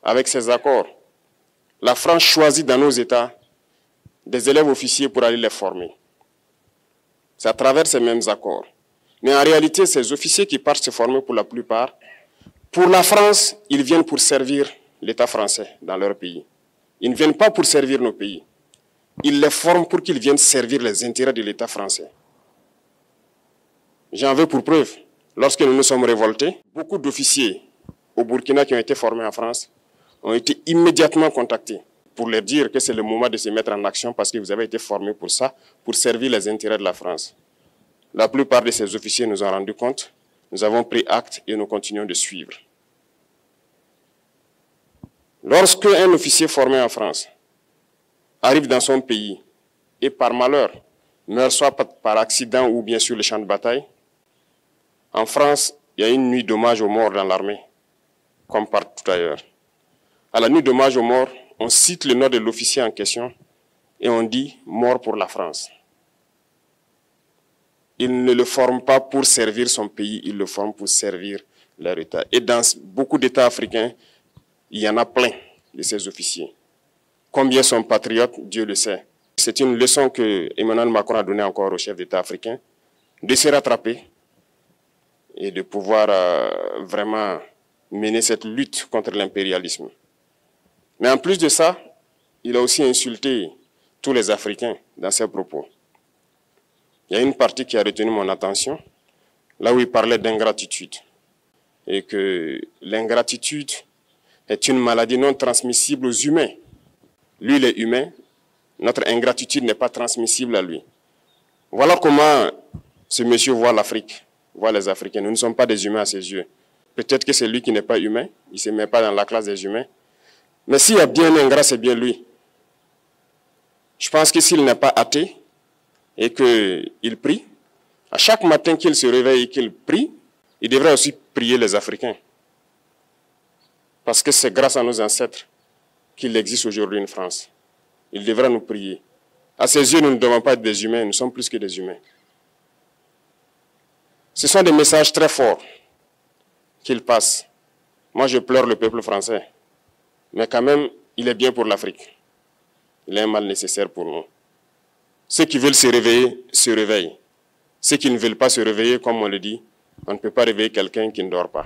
avec ces accords, la France choisit dans nos États des élèves officiers pour aller les former. C'est à travers ces mêmes accords. Mais en réalité, ces officiers qui partent se former pour la plupart, pour la France, ils viennent pour servir l'État français dans leur pays. Ils ne viennent pas pour servir nos pays. Ils les forment pour qu'ils viennent servir les intérêts de l'État français. J'en veux pour preuve. Lorsque nous nous sommes révoltés, beaucoup d'officiers au Burkina qui ont été formés en France ont été immédiatement contactés pour leur dire que c'est le moment de se mettre en action parce que vous avez été formés pour ça, pour servir les intérêts de la France. La plupart de ces officiers nous ont rendu compte, nous avons pris acte et nous continuons de suivre. Lorsque un officier formé en France arrive dans son pays et par malheur meurt soit par accident ou bien sur le champ de bataille, en France, il y a une nuit d'hommage aux morts dans l'armée, comme partout ailleurs. À la nuit d'hommage aux morts, on cite le nom de l'officier en question et on dit « mort pour la France ». Il ne le forme pas pour servir son pays, il le forme pour servir leur État. Et dans beaucoup d'États africains, il y en a plein de ces officiers. Combien sont patriotes, Dieu le sait. C'est une leçon que Emmanuel Macron a donnée encore aux chefs d'État africains, de se rattraper et de pouvoir vraiment mener cette lutte contre l'impérialisme. Mais en plus de ça, il a aussi insulté tous les Africains dans ses propos. Il y a une partie qui a retenu mon attention, là où il parlait d'ingratitude. Et que l'ingratitude est une maladie non transmissible aux humains. Lui, il est humain, notre ingratitude n'est pas transmissible à lui. Voilà comment ce monsieur voit l'Afrique, voit les Africains. Nous ne sommes pas des humains à ses yeux. Peut-être que c'est lui qui n'est pas humain, il ne se met pas dans la classe des humains. Mais s'il y a bien un ingrat, c'est bien lui. Je pense que s'il n'est pas athée et qu'il prie, à chaque matin qu'il se réveille et qu'il prie, il devrait aussi prier les Africains. Parce que c'est grâce à nos ancêtres qu'il existe aujourd'hui une France. Il devrait nous prier. À ses yeux, nous ne devons pas être des humains, nous sommes plus que des humains. Ce sont des messages très forts qu'il passe. Moi, je pleure le peuple français. Mais quand même, il est bien pour l'Afrique. Il est un mal nécessaire pour nous. Ceux qui veulent se réveiller, se réveillent. Ceux qui ne veulent pas se réveiller, comme on le dit, on ne peut pas réveiller quelqu'un qui ne dort pas.